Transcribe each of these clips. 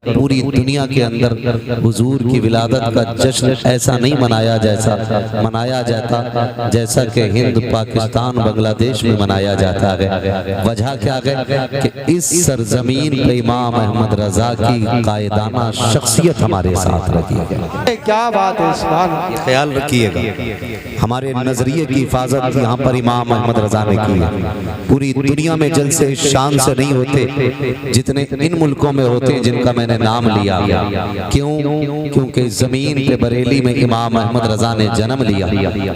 पूरी दुनिया के अंदर हुजूर की विलादत का जश्न ऐसा नहीं मनाया जाता जैसा कि हिंद, पाकिस्तान, बांग्लादेश में मनाया जाता है। वजह क्या है कि इस सरजमीन पे इमाम अहमद रजा की कायदाना शख्सियत हमारे साथ रखी है। क्या बात है, सुभान अल्लाह। ख्याल रखिएगा, हमारे नजरिए की हिफाजत यहाँ पर इमाम अहमद रजा ने की है। पूरी दुनिया में जलसे इस शान से नहीं होते जितने इन मुल्कों में होते हैं जिनका मैंने नाम लिया। क्यों? क्योंकि जमीन पे बरेली में इमाम अहमद रजा ने जन्म लिया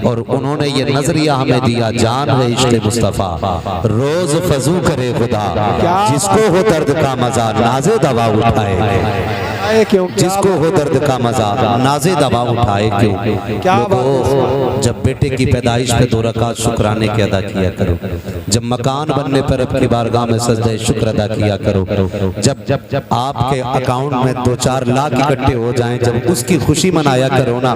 और उन्होंने ये नजरिया हमें दिया, जान है इश्क़ मुस्तफ़ा रोज फजू करे खुदा, जिसको हो दर्द का मजा नाज़े दवा उठाए, जिसको हो दर्द का मजा नाज़े दवा उठाए। क्यों? लोगों, जब बेटे की पैदाइश पे 2 रकात शुक्राने के अदा किया करो, जब मकान बनने पर रब की बारगाह में सजदे शुक्र अदा किया करो, जब आपके अकाउंट में 2-4 लाख इकट्ठे हो जाएं, जब उसकी खुशी मनाया करो ना,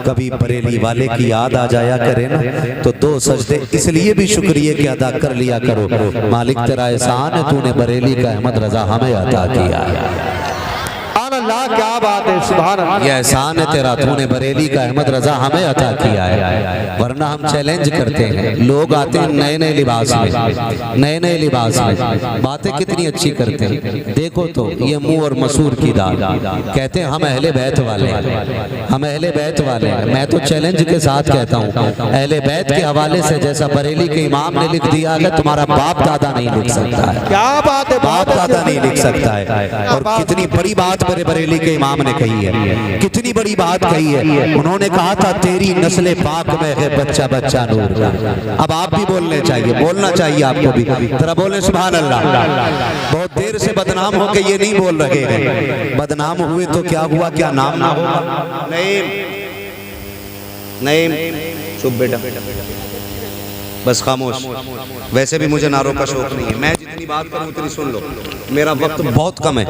कभी बरेली वाले की याद आ जाया करे ना, तो 2 सजदे इसलिए भी शुक्रिया के अदा कर लिया करो, मालिक तेरा एहसान है, तूने बरेली का अहमद रजा हमें अता किया है। अल्लाह, क्या बात है, सुभान अल्लाह। ये एहसान है तेरा, तूने बरेली का अहमद रजा हमें अता किया है। वरना हम चैलेंज करते हैं, लोग आते हैं नए नए लिबास में, बातें कितनी अच्छी करते हैं। देखो तो ये मुंह और मसूर की दाल, कहते हैं हम अहले बैत वाले हैं, हम अहले बैत वाले हैं। मैं तो चैलेंज के साथ कहता हूँ, अहले बैत के हवाले से जैसा बरेली के इमाम ने लिख दिया है, तुम्हारा बाप दादा नहीं लिख सकता है। क्या बात है, बाप दादा नहीं लिख सकता है। और कितनी बड़ी बात बरेली के इमाम ने कही है, कितनी बड़ी बात कही है। उन्होंने कहा था तेरी नस्ल पाक में है बच्चा बच्चा नूर का। अब आप भी बोलने चाहिए, बोलना चाहिए आपको भी, जरा बोले सुभान अल्लाह। बहुत देर से बदनाम होके ये नहीं बोल रहे हैं, बदनाम हुए तो क्या हुआ, क्या नाम ना होगा। नहीं चुप बेटा, बस खामोश। वैसे भी मुझे नारों का शौक नहीं है, मैं जितनी बात करूं उतनी सुन लो, मेरा वक्त बहुत कम है,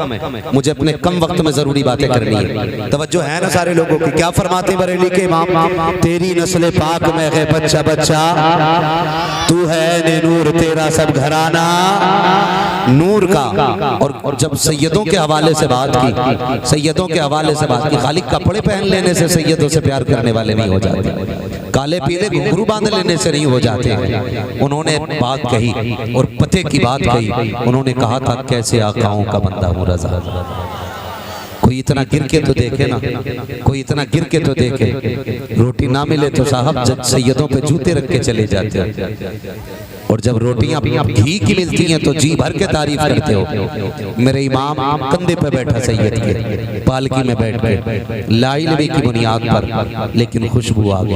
मुझे अपने कम वक्त में जरूरी बातें करनी है। तवज्जो है ना सारे लोगों की? क्या फरमाते बरेली के इमाम, तेरी नस्ल पाक में है बच्चा बच्चा, तू है नूर तेरा सब घराना नूर का। और जब सैयदों के हवाले से बात की, सैयदों के हवाले से बात की, खाली कपड़े पहन लेने से सैयदों से प्यार करने वाले नहीं हो जाते, काले पीले घुंघरू बांध लेने से नहीं हो जाते। उन्होंने बात कही और पते की बात कही, उन्होंने कहा था कैसे आकाओं का बंदा हूं रजा। कोई इतना गिर के तो देखे ना, कोई इतना गिर के तो देखे। रोटी ना मिले तो साहब सैयदों पे जूते रख के चले जाते हैं, और जब रोटियां घी की मिलती हैं तो जी भर के तारीफ करते हो। मेरे इमाम कंधे पे बैठा सैयद के, पालकी में बैठ के, ला इल्मी की बुनियाद पर, लेकिन खुशबू आ गई,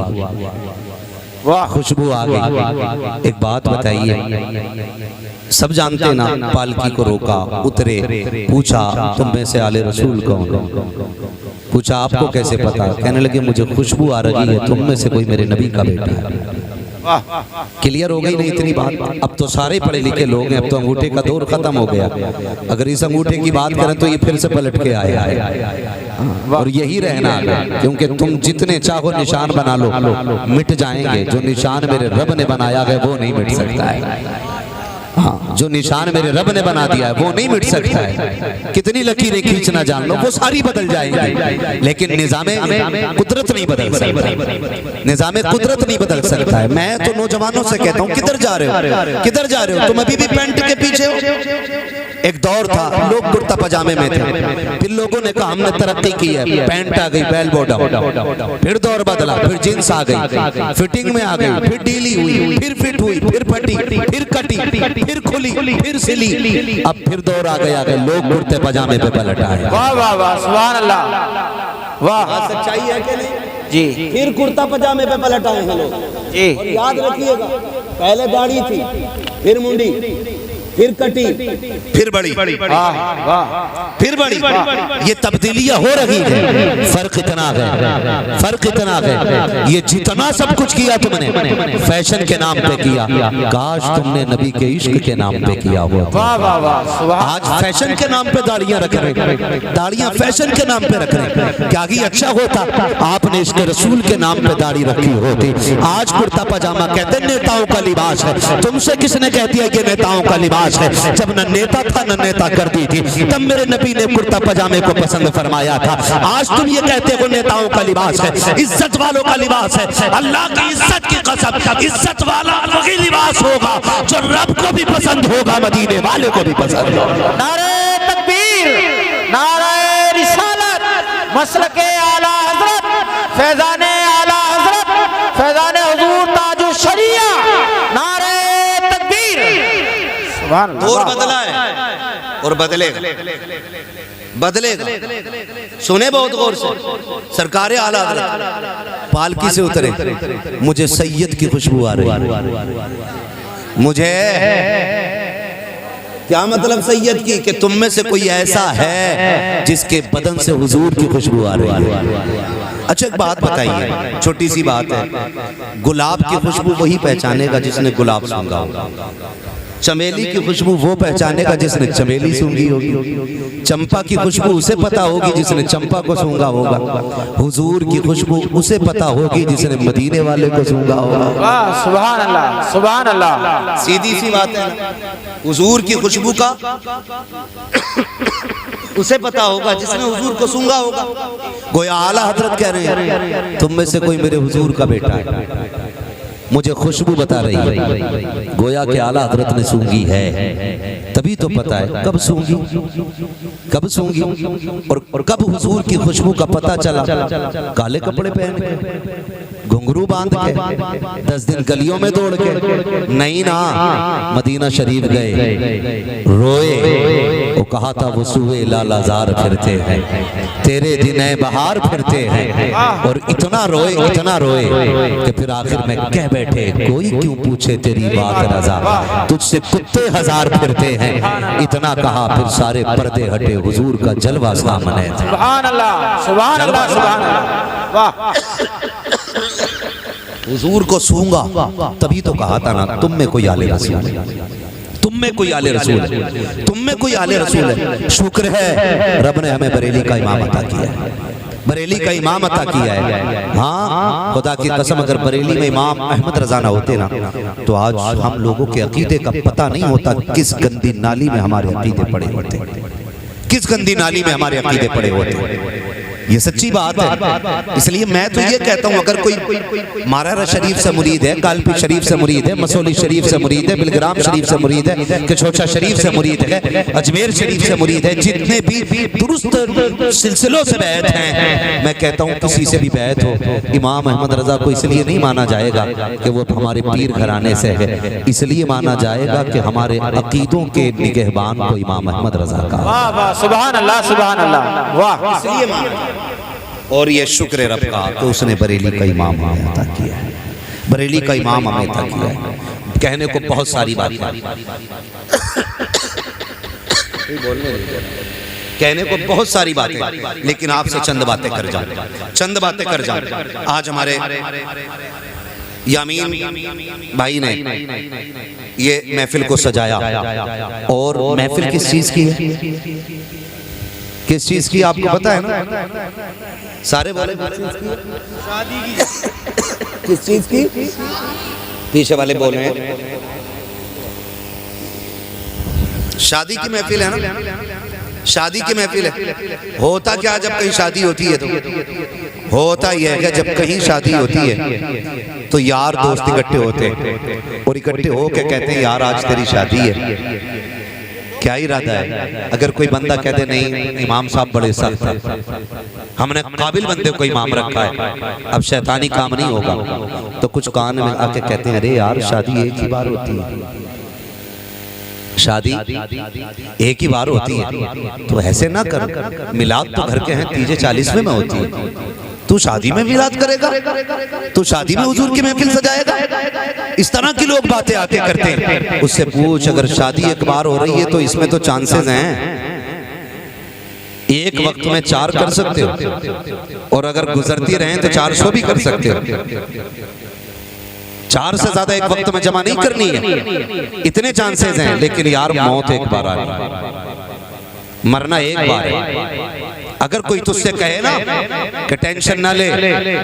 वाह खुशबू आ गई। एक बात बताइए, सब जानते ना, पालकी को रोका, उतरे, पूछा तुम में से आले रसूल कौन? पूछा आपको कैसे पता? कहने लगे मुझे खुशबू आ रही है, तुम में से कोई मेरे नबी का बेटा है। क्लियर हो गई नहीं इतनी बात? अब तो सारे पढ़े लिखे लोग हैं, अब तो अंगूठे का दौर खत्म हो गया। अगर इस अंगूठे की बात करें तो ये फिर से पलट के आया, और यही रहना है, क्योंकि तुम जितने चाहो निशान बना लो, मिट जाएंगे। जो निशान मेरे रब ने बनाया है वो नहीं मिट सकता है। हाँ, जो निशान मेरे रब ने बना दिया है वो नहीं मिट सकता है। कितनी लकीरें खींचना जान लो, वो सारी बदल जाएंगी, लेकिन निजामे कुदरत नहीं बदल सकता, निजामे कुदरत नहीं बदल सकता है। मैं तो नौजवानों से कहता हूँ, किधर जा रहे हो, किधर जा रहे हो? तुम अभी भी पैंट के पीछे हो। एक दौर था लोग कुर्ता पजामे में थे, फिर लोगों ने कहा हमने तरक्की की है, पैंट आ गई, बेल बॉटम, फिर दौर बदला, फिर जींस आ गई, फिटिंग में आ गई, फिर ढीली हुई, फिर फिट हुई, फिर फटी, फिर कटी, फिर खुली, फिर सिली, अब फिर दौर आ गया कि लोग कुर्ते पजामे पे पलट आए। वाह वाह वाह, सुभान अल्लाह, वाह। सच्चाई है कि नहीं जी? फिर कुर्ता पजामे पे पलट आए हैं लोग जी। और याद रखिएगा, पहले दाढ़ी थी, फिर मुंडी, फिर कटी, फिर बड़ी, फिर बड़ी, ये तब्दीलियां हो रही है। फर्क इतना है, फर्क इतना है, ये जितना सब कुछ किया तुमने फैशन के नाम पे किया, काश तुमने नबी के इश्क के नाम पे किया हुआ। आज फैशन के नाम पे दाढ़ियां रख रहे, दाढ़ियां फैशन के नाम पे रख रहे। क्या ही अच्छा होता आपने इसके रसूल के नाम पे दाढ़ी रखी होती। आज कुर्ता पजामा कहते नेताओं का लिबास है, तुमसे किसने कह दिया ये नेताओं का लिबास है? जब न नेता था न नेता कर दी थी, तब मेरे नबी ने ने कुर्ता पजामे को पसंद फरमाया था। आज तुम ये कहते हो नेताओं का लिबास है, इज्जत वालों का लिबास है। अल्लाह की इज्जत की कसम, इज्जत वाला वही लिबास होगा जो रब को भी पसंद होगा, मदीने वाले को भी पसंद होगा। नारे तकबीर, नारे रिसालत, मसलके आला हजरत, फैजाने आला हजरत, फैजाने हुजूर ताजु शरिया, नारे तकबीर। सुभान अल्लाह। दौर बदला है और बदलेगा, बदलेगा। सुने बहुत गौर से, सरकारे आला हज़रत पालकी से उतरे, मुझे सैयद की खुशबू आ रही है। मुझे क्या मतलब सैयद की, कि तुम में से कोई ऐसा है जिसके बदन से हुजूर की खुशबू आ रही है। अच्छा एक बात बताइए, छोटी सी बात है, गुलाब की खुशबू वही पहचानेगा जिसने गुलाब सूंघा होगा, चमेली की खुशबू वो पहचानेगा जिसने चमेली सूंघी होगी, चंपा की खुशबू उसे पता होगी जिसने चंपा को सूंघा होगा, हुजूर की खुशबू उसे पता होगी जिसने मदीने वाले को सूंघा होगा। वाह, सुभान अल्लाह, सुभान अल्लाह। सीधी सी बात है, हुजूर की खुशबू का उसे पता होगा जिसने हुजूर को सूंघा होगा। गोया आला हजरत कह रहे हैं, तुम में से कोई मेरे हुजूर का बेटा है, मुझे खुशबू बता रही है। गोया के आला हजरत ने सूंघी है, तभी तो पता है कब सूंघी, कब सूंघी और कब हुजूर की खुशबू का पता चला। काले कपड़े पहन के, घुंघरू बांध के, 10 दिन गलियों में दौड़ के नहीं ना, मदीना शरीफ गए, रोए, वो कहा था वो सुए लालाजार फिरते हैं, तेरे दिन बहार फिरते हैं, और इतना रोए कि फिर आखिर में कह बैठे, कोई क्यों पूछे तेरी बात रजा, तुझसे कुत्ते हजार फिरते हैं। इतना कहा फिर सारे पर्दे हटे, हुजूर का जलवा सामने था। सुभान अल्लाह, सुभान अल्लाह, सुभान अल्लाह। वाह, हुजूर को सूंगा तभी तो कहा था ना, तुम में कोई आले रसूल है, तुम में कोई आले रसूल है, तुम में कोई आले रसूल है। शुक्र है रब ने हमें बरेली का इमाम अता किया है, बरेली का इमाम अता किया है। हाँ खुदा की कसम, अगर बरेली में इमाम अहमद रजा ना होते ना, तो आज हम लोगों के अकीदे का पता नहीं होता किस गंदी नाली में हमारे अकीदे पड़े होते, किस गंदी नाली में हमारे अकीदे पड़े होते। ये सच्ची बात है। इसलिए मैं तो ये कहता हूँ, अगर कोई मारारा शरीफ से मुरीद है, कालपी शरीफ से मुरीद है, मसौली शरीफ से मुरीद है, बिलग्राम शरीफ से मुरीद है, कछोचा शरीफ से मुरीद है, अजमेर शरीफ से मुरीद है, जितने भी दुरुस्त सिलसिलों से बैत हैं, मैं कहता हूँ किसी से भी बैत हो, इमाम अहमद रजा को इसलिए नहीं माना जाएगा कि वो हमारे पीर घराने से है, इसलिए माना जाएगा कि हमारे अकीदों के निगहबान को इमाम अहमद रजा का। वाह वाह, सुभान अल्लाह, सुभान अल्लाह। वाह, इसलिए माना। और ये शुक्र है रब का कि उसने बरेली का इमाम हमें अता किया है, बरेली का इमाम हमें अता किया है। कहने को बहुत सारी बातें, कहने को बहुत सारी बातें, लेकिन आपसे चंद बातें कर जाऊं, चंद बातें कर जाऊं। आज हमारे यामीन भाई ने ये महफिल को सजाया, और महफिल किस चीज की है, किस चीज की आपको पता है ना? सारे बोले शादी की। किस चीज की? पीछे वाले बोल रहे हैं शादी की महफिल है ना, शादी की महफिल है। होता क्या जब कहीं शादी होती है, तो होता यह है कि जब कहीं शादी होती है तो यार दोस्त इकट्ठे होते हैं, और इकट्ठे होके कहते हैं यार आज तेरी शादी है, क्या इरादा है? अगर कोई बंदा कहते नहीं इमाम साहब बड़े सख्त हैं, हमने काबिल बंदे को इमाम रखा है, अब शैतानी काम नहीं होगा, तो कुछ कान में आके कहते हैं अरे यार शादी एक ही बार होती है, शादी एक ही बार होती है, तो ऐसे ना कर, मिलाद तो घर के हैं 30-40 में होती है, तू शादी में मिलाद करेगा, तू शादी में हुजूर की महफिल सजाएगा। इस तरह की लोग बातें आके करते हैं। उससे पूछ, अगर शादी एक बार हो रही है तो इसमें तो चांसेस हैं, एक वक्त में 4 कर सकते हो, और अगर गुजरती रहें तो 400 भी कर सकते हो। 4 से ज्यादा एक वक्त में जमा नहीं करनी है, इतने चांसेस हैं। लेकिन यार मौत एक बार आनी, मरना एक बार है। अगर कोई तुझसे कहे ना कि टेंशन ना ले,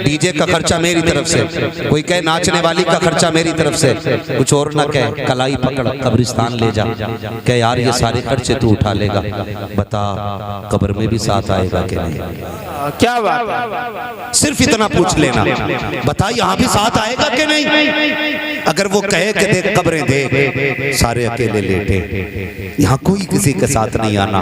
डीजे का खर्चा मेरी तरफ से, कोई कहे नाचने वाली का खर्चा मेरी तरफ से, कुछ और ना कहे, कलाई पकड़ कब्रिस्तान ले जा, कहे यार ये सारे खर्चे तू उठा लेगा, बता कब्र में भी साथ आएगा कि नहीं? क्या बात है। सिर्फ इतना पूछ लेना, बता यहाँ भी साथ आएगा कि नहीं? अगर वो कहे कि देख कब्रें देख सारे अकेले लेटे, यहाँ कोई किसी के साथ नहीं आना,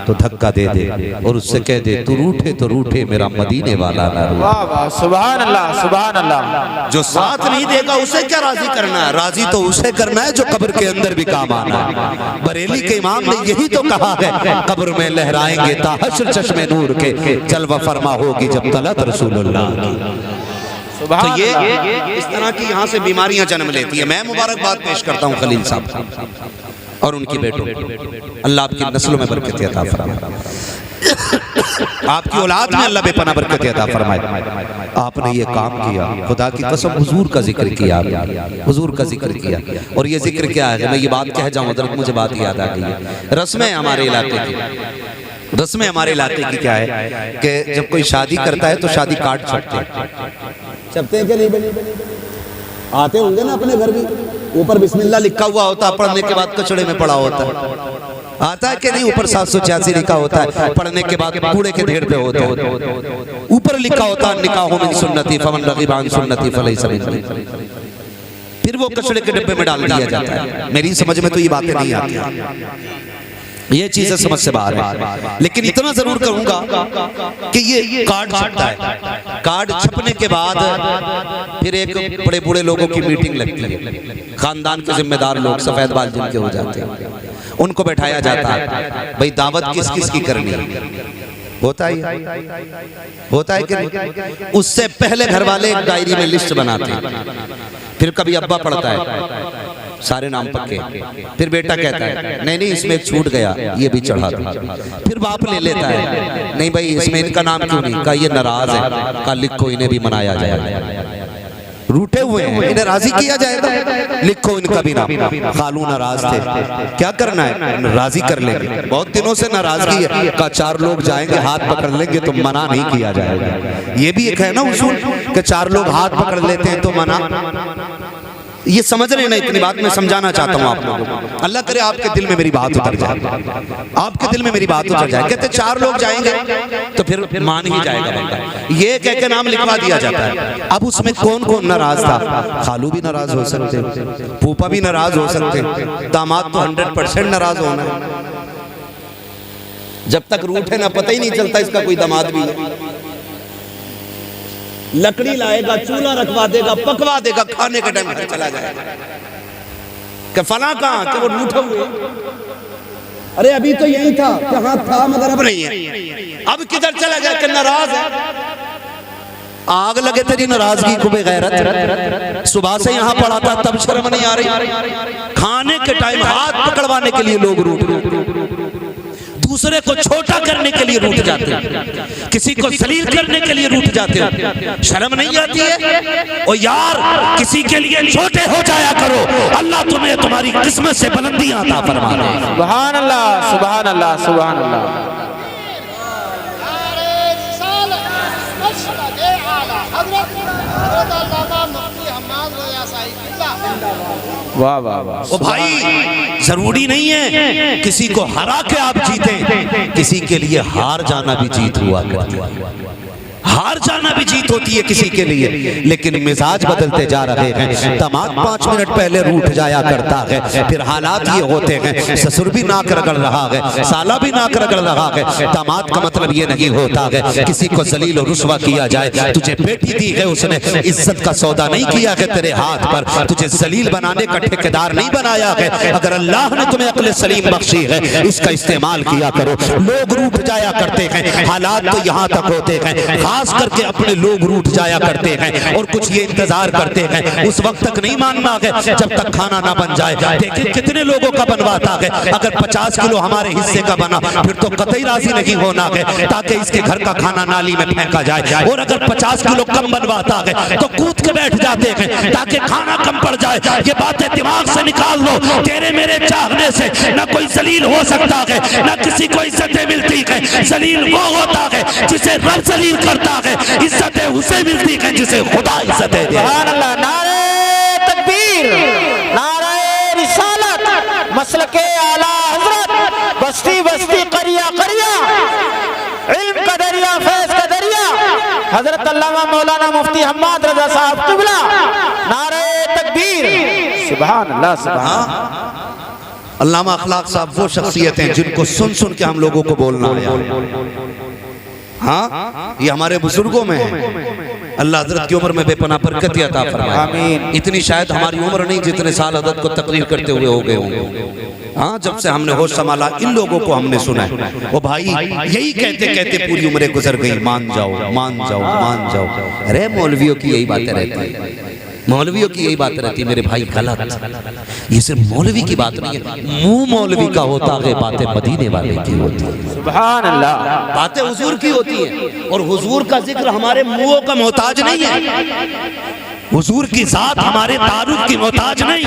तो धक्का दे दे और उससे कह दे तू रूठे तो रूठे मेरा मदीने वाला ना रूठे। वाह वाह, सुभान अल्लाह सुभान अल्लाह। जो साथ नहीं देगा उसे क्या राजी करना है? राजी तो उसे करना है जो कब्र के अंदर भी काम आना है। बरेली के इमाम ने यही तो कहा है, कब्र में लहराएंगे ताहशर चश्मे नूर के, जलवा फरमा होगी जब तलत रसूलुल्लाह की। तो ये इस तरह की यहाँ से बीमारियां जन्म लेती है। मैं मुबारकबाद पेश करता हूँ खलील साहब और उनकी बेटों, अल्लाह आपकी नस्लों में बरकत अता फरमाए, आपकी औलाद में अल्लाह बेपनाह बरकत अता फरमाए। आपने ये काम किया, खुदा की कसम हुजूर का जिक्र किया, हुजूर का जिक्र किया। और ये जिक्र क्या है, मैं ये बात कह जाऊँ हज़रत, मुझे बात याद आ गई है। रस्में हमारे इलाके की, रस्में हमारे इलाके की क्या है कि जब कोई शादी करता है तो शादी कार्ड छपते हैं कि नहीं? आते होंगे ना अपने घर भी, ऊपर बिस्मिल्लाह लिखा हुआ होता है, पढ़ने के बाद कचड़े में पड़ा होता है। आता है कि नहीं? ऊपर 786 लिखा होता है, पढ़ने के बाद कूड़े के ढेर पे होता है। ऊपर लिखा होता है निकाह मिन सुन्नती फमन रग़िब अन सुन्नती फलैसा मिन्नी। फिर वो कचड़े के डिब्बे में डाल दिया जाता है। मेरी समझ में तो ये बातें नहीं आती, ये चीजें समझ से बाहर है। लेकिन इतना जरूर करूंगा कि ये कार्ड छपता है, कार्ड छपने के बाद फिर एक बड़े बूढ़े लोगों की मीटिंग लगती है, खानदान के जिम्मेदार लोग सफेद बाल जिनके हो जाते हैं, उनको बैठाया जाता है, भाई दावत किस किस की करनी है, होता है कि नहीं? उससे पहले घर वाले एक डायरी में लिस्ट बनाते हैं, फिर कभी अब्बा पढ़ता है सारे नाम पक्के, फिर बेटा कहता है नहीं नहीं इसमें एक छूट गया, ये भी चढ़ा दो, फिर बाप ले लेता है नहीं भाई इसमें इनका नाम क्यों नहीं, का ये नाराज है, का लिखो इन्हें भी मनाया जाएगा, रूठे हुए हैं इन्हें राजी किया जाएगा, लिखो इनका भी नाम, खालू नाराज थे, क्या करना है राजी कर लेंगे, बहुत दिनों से नाराजगी है, का 4 लोग जाएंगे हाथ पकड़ लेंगे तो मना नहीं किया जाएगा। ये भी एक है ना उसूल कि 4 लोग हाथ पकड़ लेते हैं तो मना, ये समझ रहे ना? इतनी बात मैं समझाना चाहता हूँ आप लोगों को। अल्लाह करे आपके दिल में मेरी बात उतर जाए, आपके दिल में मेरी बात उतर जाए। कहते 4 लोग जाएंगे तो फिर मान ही जाएगा बंदा, ये कह के नाम लिखवा दिया जाता है। अब उसमें कौन कौन नाराज था? खालू भी नाराज हो सकते, फूफा भी नाराज हो सकते, दामाद तो 100% नाराज होना है। जब तक रूठे ना पता ही नहीं चलता इसका कोई दामाद भी है। लकड़ी लाएगा, चूल्हा रखवा देगा, पकवा देगा, खाने के टाइम घर चला जाएगा कि फला कहाँ, कि वो रूठे हुए, अरे अभी तो यही था, कहाँ था मगर अब नहीं है, अब किधर चला गया कि नाराज है। आग लगे तेरी नाराजगी को बेगैरत, सुबह से यहाँ पड़ा था तब शर्म नहीं आ रही, खाने के टाइम हाथ पकड़वाने के लिए लोग रूठ, दूसरे को छोटा करने के लिए रूठ जाते हैं, किसी को जलील करने के लिए रूठ जाते हैं, शर्म नहीं आती है? और यार किसी के लिए छोटे हो जाया करो, अल्लाह तुम्हें तुम्हारी किस्मत से बुलंदियां अता फरमा दे। सुभान अल्लाह सुभान अल्लाह सुभान अल्लाह। वाह वाह वाह। ओ भाई जरूरी नहीं है किसी को हरा के आप जीते, किसी के लिए हार जाना भी जीत हुआ करती है, हार जाना भी जीत होती है किसी के लिए। लेकिन मिजाज बदलते जा रहे हैं, दामाद 5 मिनट पहले रूठ जाया करता है, फिर हालात ये होते हैं ससुर भी नाक रगड़ रहा है, साला भी नाक रगड़ रहा है। दामाद का मतलब ये नहीं होता है किसी को जलील और रुस्वा किया जाए, तुझे बेटी दी है उसने, इज्जत का सौदा नहीं किया है तेरे हाथ पर, तुझे जलील बनाने का ठेकेदार नहीं बनाया है। अगर अल्लाह ने तुम्हें अक्ल सलीम बख्शी है इसका इस्तेमाल किया करो। लोग रूठ जाया करते हैं, हालात तो यहाँ तक होते हैं, खास करके अपने लोग रूठ जाया करते हैं और कुछ ये इंतजार करते हैं उस वक्त तक नहीं मानना है जब तक खाना ना बन जाए। देखिए कितने लोगों का बनवाता है, अगर 50 किलो हमारे हिस्से का बना फिर तो कतई राजी नहीं होना है ताकि इसके घर का खाना नाली में फेंका जाए, और अगर 50 किलो कम बनवाता है तो कूद के बैठ जाते हैं ताकि खाना कम पड़ जाए। ये बातें दिमाग से निकाल लो। तेरे मेरे चाहने से न कोई जलील हो सकता है, न किसी को इज्जतें मिलती है। जलील वो होता है जिसे रब जलील करता है, इज्जतें उसे मिलती है जिसे खुदा इज्जतें दे। सुभान अल्लाह। नारे तकबीर, नारे रिसालत, मसलके आला हजरत, बस्ती बस्ती करिया करिया, इल्म का दरिया, फैज़ का दरिया, हजरत अल्लामा मौलाना मुफ्ती हम्माद रजा साहब किबला। नारे तकबीर, सुभान अल्लाह सुभान। अल्लामा अखलाक साहब वो शख्सियत हैं जिनको सुन सुन के हम लोगों को बोलना है। हाँ, ये हमारे बुजुर्गों में है। अल्लाह हजरत की उम्र में बेपनाह बरकत अता फरमाए। आमीन। इतनी शायद हमारी उम्र नहीं जितने साल हजरत को तकरीर करते हुए हो गए होंगे। हाँ, जब से हमने होश संभाला इन लोगों को हमने सुना है। वो भाई यही कहते कहते पूरी उम्रें गुजर गई, मान जाओ मान जाओ मान जाओ। अरे मौलवियों की यही बातें रहती है, मौलवियों की यही बात रहती है मेरे भाई। गलत। ये सिर्फ मौलवी की बात नहीं है, मुंह मौलवी का होता है, बातें मदीने वाले की होती है। सुभान अल्लाह। बातें हुजूर की होती हैं और हुजूर का जिक्र हमारे मुंहों का मोहताज नहीं है। हुजूर की जात हमारे तारुफ की मोहताज नहीं।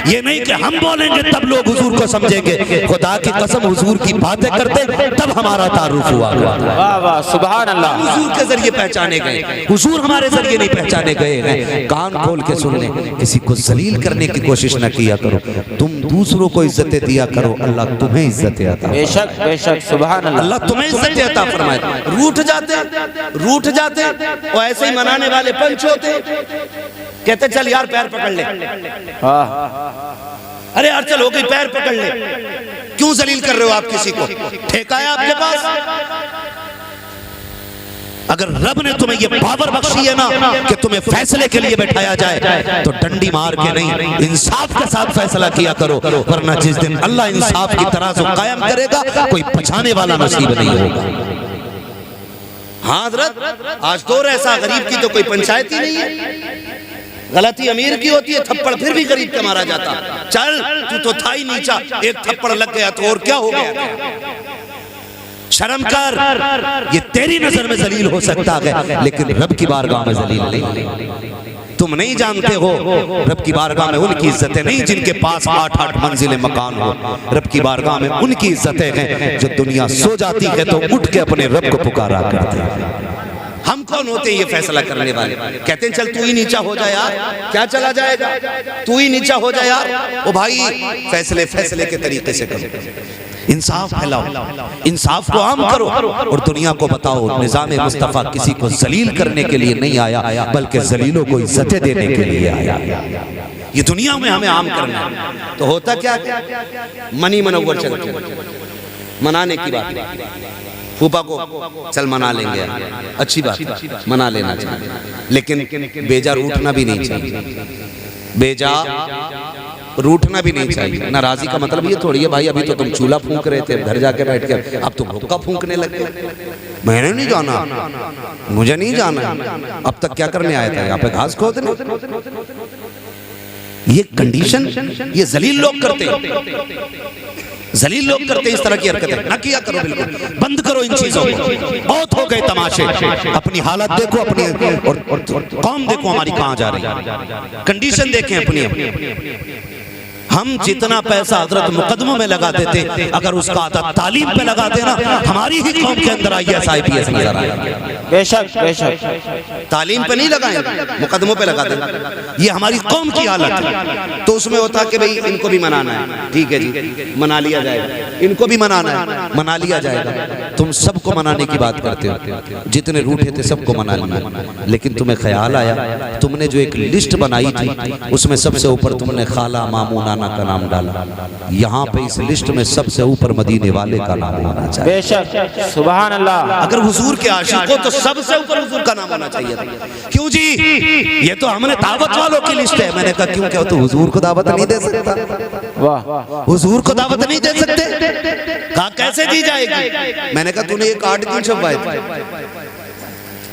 ये नहीं कि हम बोलेंगे तब लोग हुजूर को समझेंगे। खुदा की कसम हुजूर की बातें करते तब हमारा तारुफ हुआ। वाह वाह सुभान अल्लाह। हुजूर के जरिए पहचाने गए, हुजूर हमारे जरिए नहीं पहचाने गए हैं। कान खोल के सुन ले, किसी को जलील करने की कोशिश न किया करो। तुम दूसरों को इज्जतें दिया करो, अल्लाह तुम्हें इज्जतें अता। बेशक बेशक सुभान अल्लाह। अल्लाह तुम्हें इज्जतें अता फरमाए। रूठ जाते और ऐसे ही मनाने वाले पंच होते, कहते चल यार पैर पकड़ ले। अरे यार चल हो गई, पैर पकड़ ले। क्यों जलील कर रहे हो आप किसी को? ठेका है आपके पास? अगर रब ने तुम्हें ये पावर बख्शी है ना कि तुम्हें फैसले के लिए बैठाया जाए तो डंडी मार के नहीं, इंसाफ के साथ फैसला किया करो, वरना जिस दिन अल्लाह इंसाफ की तराजू कायम करेगा कोई बचाने वाला नसीब नहीं होगा। हाँ हजरत, आज दौर ऐसा गरीब की तो कोई पंचायत ही नहीं है। गलती अमीर की होती है, थप्पड़ फिर भी गरीब का मारा जाता। चल तू तो था ही नीचा, एक थप्पड़ लग गया तो और क्या हो गया? शर्म कर। ये तेरी नजर में जलील हो सकता है लेकिन रब की बारगाह में जलील नहीं। तुम नहीं जानते हो रब की बारगाह में उनकी इज्जतें नहीं जिनके पास 8-8 मंजिलें मकान हो। रब की बारगाह में उनकी इज्जतें हैं जो दुनिया सो जाती है तो उठ के अपने रब को पुकारा करते हैं। हम कौन होते हैं ये फैसला करने वाले? कहते हैं चल तू ही नीचा हो जाए यार, क्या चला जाएगा, तू ही नीचा हो जाए यार। ओ भाई फैसले के तरीके से करो, इंसाफ फैलाओ, इंसाफ को आम करो और दुनिया को बताओ निज़ाम मुस्तफ़ा किसी को जलील करने के लिए नहीं आया बल्कि जलीलों को इज्जतें देने के लिए आया। ये दुनिया में हमें आम करना है। तो होता क्या, मनी मनोवर चलते मनाने की बात, फूफा को चल मना लेंगे, अच्छी बात मना लेना चाहिए, लेकिन बेजा रूठना भी नहीं चाहिए। बेजा रूठना भी नहीं चाहिए। नाराजी का मतलब ये थोड़ी है भाई अभी तो तुम चूल्हा फूंक रहे थे घर जाके बैठ के, अब तुम हुक्का फूंकने लगे। मैंने नहीं जाना, मुझे नहीं जाना, अब तक क्या करने आया था यहाँ पे? घास खोदने। ये कंडीशन ये जलील लोग करते हैं, जलील लोग करते इस तरह की हरकतें ना किया करो, बिल्कुल बंद करो इन चीजों को। बहुत हो गए तमाशे। अपनी हालत देखो, अपनी और कौम देखो हमारी कहां जा रही है, कंडीशन देखें अपनी। हम जितना पैसा हजरत मुकदमों में लगा देते अगर उसका आधा तालीम पे लगा देना हमारी ही कौम के अंदर IAS IPS नजर आएगा। बेशक बेशक। तालीम पे नहीं लगाएंगे, मुकदमों पे लगा देना। ये हमारी कौम की हालत है। तो उसमें होता कि भाई इनको भी मनाना है, ठीक है जी मना लिया जाएगा, इनको भी मनाना है, मना लिया जाएगा। तुम सबको मनाने की बात करते हो, जितने रूठे थे सबको मना लिया, लेकिन तुम्हें ख्याल आया तुमने जो एक लिस्ट बनाई थी उसमें सबसे ऊपर तुमने खाला मामू नाना का नाम डाला। यहाँ पे इस लिस्ट में सबसे ऊपर मदीने वाले का नाम होना चाहिए। बेशक सुभान अल्लाह। अगर हुजूर के आशिक हो तो सबसे ऊपर हुजूर का नाम होना चाहिए। क्यों जी? ये तो हमने दावत वालों की लिस्ट है। मैंने कहा क्यों, क्या तो हुजूर को दावत नहीं दे सकता? वाह, हुजूर को दावत नहीं दे सकते? कहा कैसे दी जाएगी? मैंने कहा तूने ये कार्ड क्यों छपवाए थे?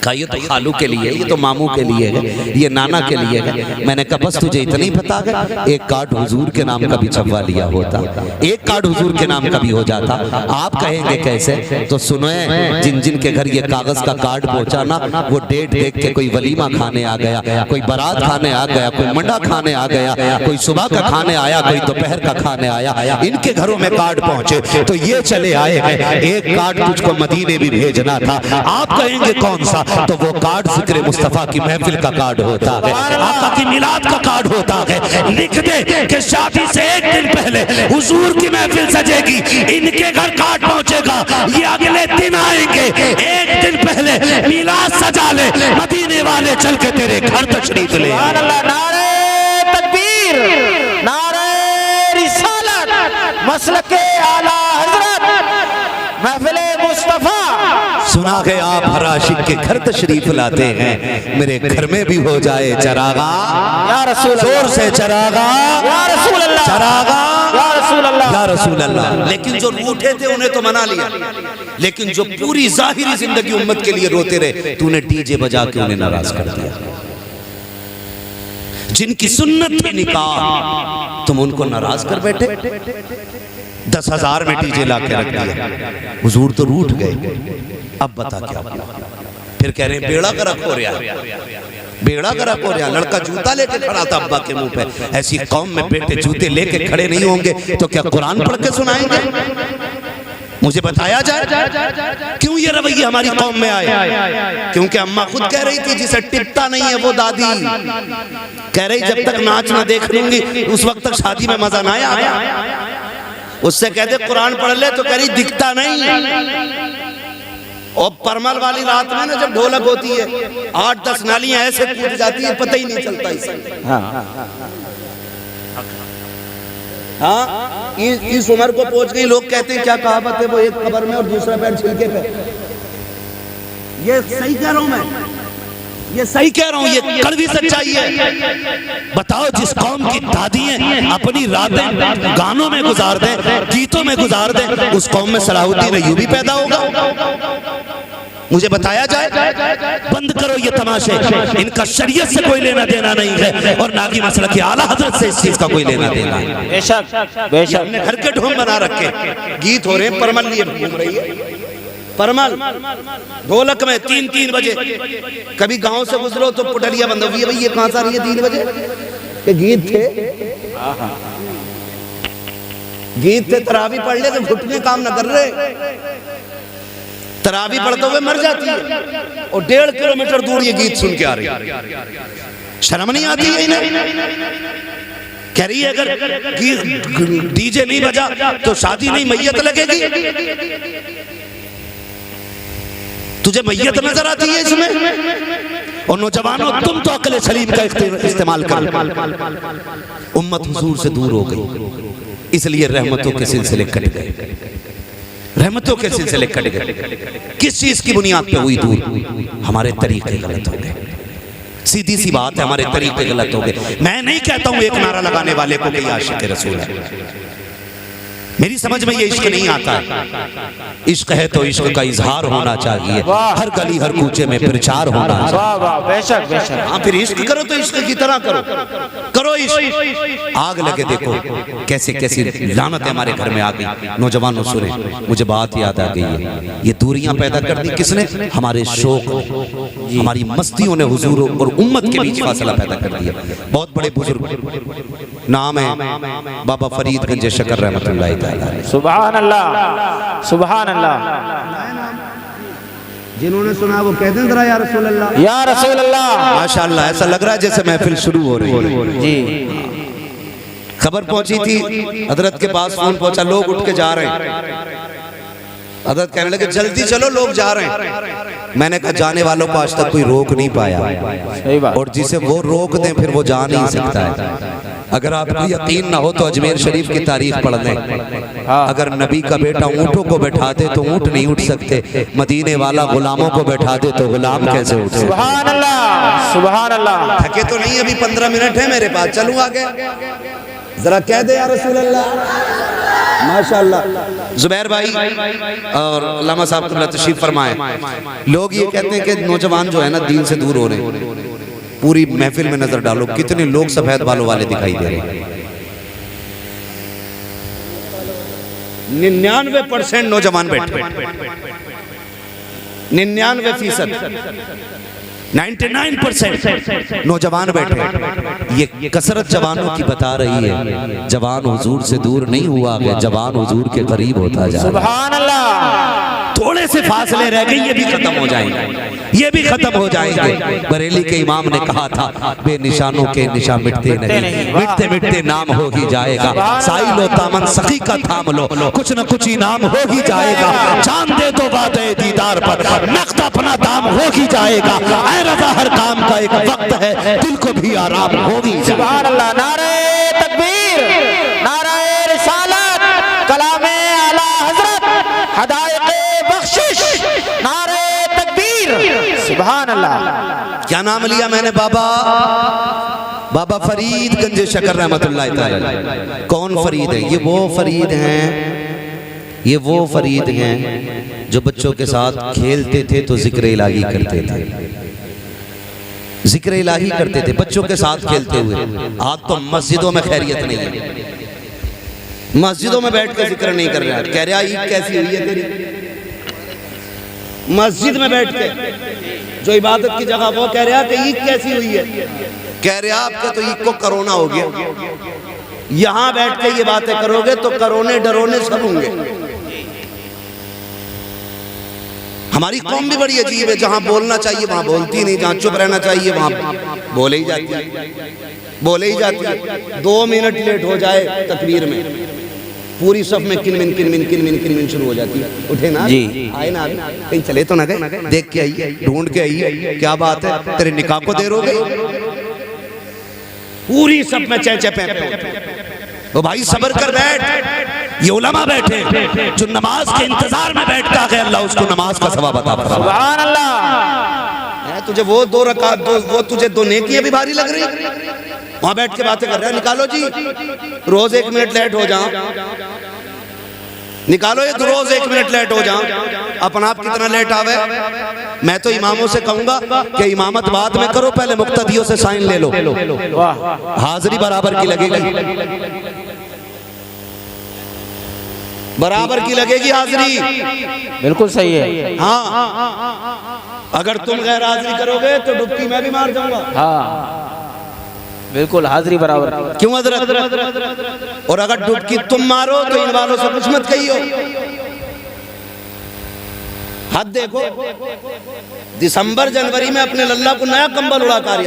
कहा ये तो खालू के लिए, ये तो मामू के लिए है, ये नाना के लिए है। मैंने कहा बस तुझे इतनी पता है, एक कार्ड हुजूर के नाम का भी छपवा लिया होता, एक कार्ड हुजूर के नाम का भी हो जाता। आप कहेंगे कैसे, तो सुने, जिन जिन के घर ये कागज का कार्ड पहुंचा ना, वो डेट देख के कोई वलीमा खाने आ गया, कोई बारात खाने आ गया, कोई मंडा खाने आ गया, कोई सुबह का खाने आया, कोई दोपहर का खाने आया। इनके घरों में कार्ड पहुंचे तो ये चले आए हैं, एक कार्ड तुझको मदीने भी भेजना था। आप कहेंगे कौन सा, तो वो कार्ड जिक्र मुस्तफा की महफिल का कार्ड होता है, आका की मिलाद का कार्ड होता है। लिख दे कि शादी से एक दिन पहले हुजूर की महफिल सजेगी, इनके घर कार्ड पहुंचेगा, ये अगले दिन आएंगे, एक दिन पहले मिलाद सजा ले, मदीने वाले चल के तेरे घर तशरीफ ले। नारे तकबीर, नारे रिसालत, मसलके आला हजरत, महफिल मुस्तफा। सुना है आप हर आशिक के घर तशरीफ लाते हैं, मेरे घर में भी हो जाए चरागा, या रसूल अल्लाह, जोर से चरागा, या रसूल अल्लाह, चरागा, या रसूल अल्लाह, या रसूल अल्लाह। लेकिन जो रूठे थे उन्हें तो मना लिया, लेकिन जो पूरी जाहिरी जिंदगी उम्मत के लिए रोते रहे, तूने डीजे बजा के उन्हें नाराज कर दिया। जिनकी सुन्नत में निकाह, तुम उनको नाराज कर बैठे। 10,000 में डीजे ला के रख दिया, हुजूर तो रूठ गए। अब बता क्या, फिर कह रहे हैं बेड़ा गर्क हो रहा है, बेड़ा गर्क हो रहा है। लड़का जूता लेके खड़ा था अब्बा के मुंह पे। ऐसी कौम में बेटे जूते लेके खड़े नहीं होंगे तो क्या कुरान पढ़ के सुनाएंगे? मुझे बताया जाए क्यों ये रवैया हमारी कौम में आए? क्योंकि अम्मा खुद कह रही थी जिसे टिपता नहीं है वो दादी कह रही जब तक नाच ना देख लूंगी उस वक्त तक शादी में मजा ना आया। उससे कहते कुरान पढ़ ले तो कह रही दिखता नहीं। और परमल वाली रात में ना जब ढोलक होती है 8-10 नालियां ऐसे कूद जाती है, पता ही नहीं चलता इससे। हाँ, इस उम्र को पहुंच गई, लोग कहते हैं क्या कहावत है वो, एक कब्र में और दूसरा पैर छिलके पे। ये सही कह रहा हूं मैं, ये सही कह रहा हूं, ये कड़वी सच्चाई है। बताओ जिस कौम की दादियां अपनी रातें गानों में गुजार दें, गीतों में गुजार दें, उस कौम में सलाहुद्दीन अय्यूबी पैदा होगा? मुझे बताया जाए। बंद करो ये तमाशे, इनका शरीयत से कोई लेना देना नहीं है और ना कि मसला कि आला हजरत से इस चीज का कोई लेना देना है। बेशक बेशक, हमने घर के ढोंग बना रखे, गीत हो रहे हैं, परमल लिए घूम रही है, परमल ढोलक में 3-3 बजे। कभी गांव से गुजरो तो पुटलिया बंद होगी, भाई ये कहां से आ रही है 3 बजे? ये गीत थे, गीत थे। तरावी पढ़ ले तो घुटने काम न कर रहे, तरावी पढ़ते हुए मर जाती है और 1.5 किलोमीटर दूर ये गीत सुन के आ रही है। शर्म नहीं आती है इन्हें? कह रही है अगर डीजे नहीं बजा तो शादी नहीं, मैयत लगेगी। तुझे मैयत नजर आती है इसमें? और नौजवानों तुम तो अक्ल सलीम का इस्तेमाल कर। उम्मत हुजूर से दूर हो गई, इसलिए रहमतों के सिलसिले कट गए, रहमतों के सिलसिले कट गए। किस चीज की बुनियाद पे हुई दूर? हमारे तरीके गलत हो गए। सीधी सी बात है, हमारे तरीके गलत हो गए। मैं नहीं कहता हूं एक नारा लगाने वाले को कि आशिक रसूल है, मेरी समझ में ये इश्क नहीं आता है। इश्क है तो इश्क का इजहार होना चाहिए, हर गली हर कूचे में प्रचार होना चाहिए। वाह वाह, बेशक बेशक। हाँ, फिर इश्क करो तो इश्क की तरह करो, करो इश्क। आग लगे देखो कैसे कैसी लानत हमारे घर में आ गई। नौजवानों सुने, मुझे बात याद आ गई है, ये दूरियां पैदा कर दी किसने? हमारे शौक, हमारी मस्तियों ने हुजूर और उम्मत के बीच फासला पैदा कर दिया। बहुत बड़े बुजुर्ग, नाम है बाबा फरीदगंज शकर रहमतुल्लाह ताला। सुभान अल्लाह, सुभान अल्लाह। जिन्होंने सुना वो कहते हैं जरा या रसूल अल्लाह, या रसूल अल्लाह। माशाअल्लाह, ऐसा लग रहा है जैसे महफिल शुरू हो रही है जी। खबर पहुंची थी हजरत के पास, फोन पहुंचा, लोग उठ के जा रहे हैं। हजरत कहने लगे जल्दी चलो लोग जा रहे हैं। मैंने कहा जाने वालों को आज तक कोई रोक नहीं पाया, सही बात। और जिसे वो रोक दें फिर वो जा नहीं सकता है। अगर आपको यकीन ना हो तो अजमेर शरीफ की तारीख पढ़ लें। अगर नबी का बेटा ऊंटों को बैठा दे तो ऊंट नहीं उठ सकते, मदीने वाला गुलामों को बैठा दे तो गुलाम कैसे उठ सकते? सुभान अल्लाह, सुभान अल्लाह। थके तो नहीं, अभी 15 मिनट है मेरे पास, चलूं आगे? जरा कह दे या रसूल अल्लाह। माशाअल्लाह, जुबैर भाई और अल्लामा साहब क़िबला तशरीफ फरमाए, लोग ये कहते हैं कि नौजवान जो है ना दीन से दूर हो रहे हैं। पूरी महफिल में नजर डालो कितने लोग सफेद बालों वाले दिखाई दे रहे हैं। 99% नौजवान बैठे, 99%, 99% नौजवान बैठे। ये कसरत जवानों की बता रही है जवान हुजूर से दूर नहीं हुआ है, जवान हुजूर के करीब होता जा रहा है। सुभान अल्लाह। थोड़े से फासले रह गए, ये भी खत्म हो जाएंगे, ये भी खत्म हो जाएंगे। बरेली के इमाम ने कहा था बेनिशानों के निशान मिटते नहीं, मिटते मिटते नाम हो ही जाएगा। साइलो तामन सखी का थाम लो, कुछ न कुछ इनाम हो ही जाएगा। जान दे दो वादे दीदार पर, नक़्द अपना दाम हो ही जाएगा। ऐ रज़ा हर काम का एक वक्त है, दिल को भी आराम हो ही जाएगा। सुभान अल्लाह। नारे तकबीर, नारे रिसालत, कलामे आला हजरत, हदायक़े बख्शिश, नारे तकबीर। सुभान अल्लाह। क्या नाम लिया मैंने? बाबा फरीद गंज शकर रहमतुल्लाह तआला। कौन फरीद है? ये वो फरीद हैं, ये वो फरीद हैं जो बच्चों के साथ खेलते थे तो जिक्र इलाही करते थे, जिक्र इलाही करते थे बच्चों के साथ खेलते हुए। आज तो मस्जिदों में खैरियत नहीं है, मस्जिदों में बैठ कर जिक्र नहीं कर रहा। कह रहा ईद कैसी हुई है तेरी? मस्जिद में बैठ के जो इबादत की जगह, वो कह रहा कि ईद कैसी हुई है? कह रहा आपके तो ईद को कोरोना हो गया। यहां बैठ के ये बातें करोगे तो करोने डरोने सब होंगे। हमारी कौम भी बड़ी अजीब है, जहां बोलना चाहिए वहां बोलती नहीं, जहां चुप रहना चाहिए वहां बोले ही जाती है, बोले ही जाती है। 2 मिनट लेट हो जाए तकबीर में, पूरी सफ में किनमिन किनमिन किनमिन किनमिन शुरू हो जाती है। उठे ना जी, आए ना, कहीं चले तो ना गए, देख के आइए, ढूंढ के आइए, क्या बात है तेरे निकाह को देर हो गई। पूरी सफ में चेचे पे ओ भाई सब्र कर बैठ। ये उलमा बैठे जो नमाज के इंतजार में बैठता है, अल्लाह उसको नमाज का सवाब अता फरमाए। सुभान अल्लाह। तुझे वो 2 रकात दो, वो तुझे 2 नेकियां भी भारी लग रही, वहां बैठ के बातें कर रहा है। निकालो जी, रोज 1 मिनट लेट हो जाओ, निकालो ये रोज 1 मिनट लेट हो जाओ। अपना आप कितना लेट आवे। मैं तो इमामों से कहूंगा कि इमामत बाद में करो, पहले मुक्तदियों से साइन ले लो, हाजिरी बराबर की लगेगी, बराबर की लगेगी हाजिरी। बिल्कुल सही है। हाँ, अगर तुम गैर हाजिरी करोगे तो डुबकी मैं भी मार जाऊंगा। हाँ बिल्कुल, हाजिरी बराबर। क्यों हजरत? और अगर डुबकी तुम मारो तो इन वालों से कुछ मत कहियो। हद देखो, दिसंबर जनवरी में अपने लल्ला को नया कंबल उड़ा कर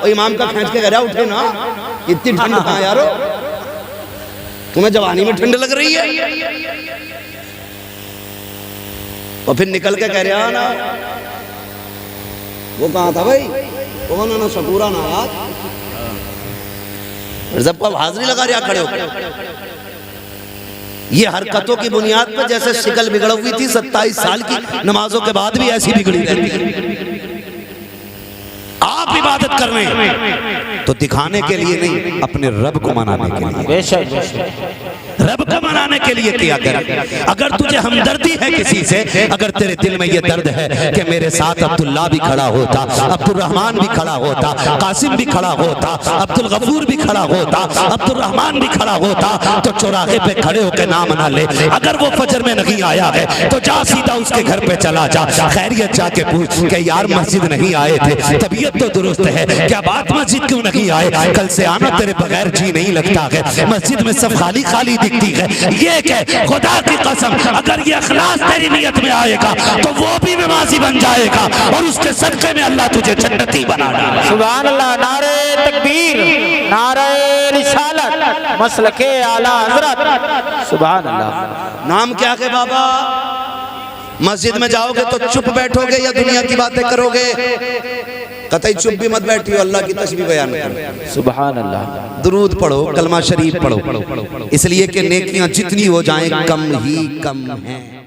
और इमाम का खींच के कह रहा उठे ना, इतनी ठंड कहाँ यारो, तुम्हें जवानी में ठंड लग रही है। और फिर निकल के कह रहा ना, वो कहा था भाई, कौन ना शकूरा ना यार, जब को हाजिरी लगा रहा खड़े होकर। ये हरकतों की बुनियाद पर जैसे शिकल बिगड़ हुई थी 27 साल की, नमाजों के बाद भी ऐसी बिगड़ी रहती है। आप इबादत कर रहे हैं तो दिखाने के लिए नहीं, अपने रब को मनाने के लिए। बेशक रब को मनाने के लिए किया कर। अगर तुझे हमदर्दी है किसी से, अगर तेरे दिल में ये दर्द है कि मेरे साथ अब्दुल्ला भी खड़ा होता, अब्दुल रहमान भी खड़ा होता, कासिम भी खड़ा होता, अब्दुल गफूर भी खड़ा होता, अब्दुल रहमान भी खड़ा होता, तो चौराहे पे खड़े होकर ना मना ले। अगर वो फजर में नहीं आया है तो जा सीधा उसके घर पे चला जा, खैरियत जाके पूछ कि यार मस्जिद नहीं आए थे, तबीयत तो दुरुस्त है, क्या बात मस्जिद क्यों नहीं आए? कल से आना, तेरे बगैर जी नहीं लगता है, मस्जिद में सब खाली खाली दिखती है। ये कह खुदा की कसम, अगर ये इखलास तेरी नियत में आएगा तो वो भी नमाजी बन जाएगा और उसके सदके में अल्लाह तुझे जन्नती बना देगा। सुभान अल्लाह। नारे तकबीर, नारे रिसालत, मसलके आला हजरत। सुभान अल्लाह। नाम क्या है बाबा? मस्जिद में जाओगे तो चुप बैठोगे या दुनिया की बातें करोगे? कतई चुप भी मत बैठियो, अल्लाह की तस्बीह बयान करो। सुभान अल्लाह। दुरूद पढ़ो, कलमा शरीफ पढ़ो, इसलिए कि नेकियां जितनी हो जाएं कम ही कम हैं।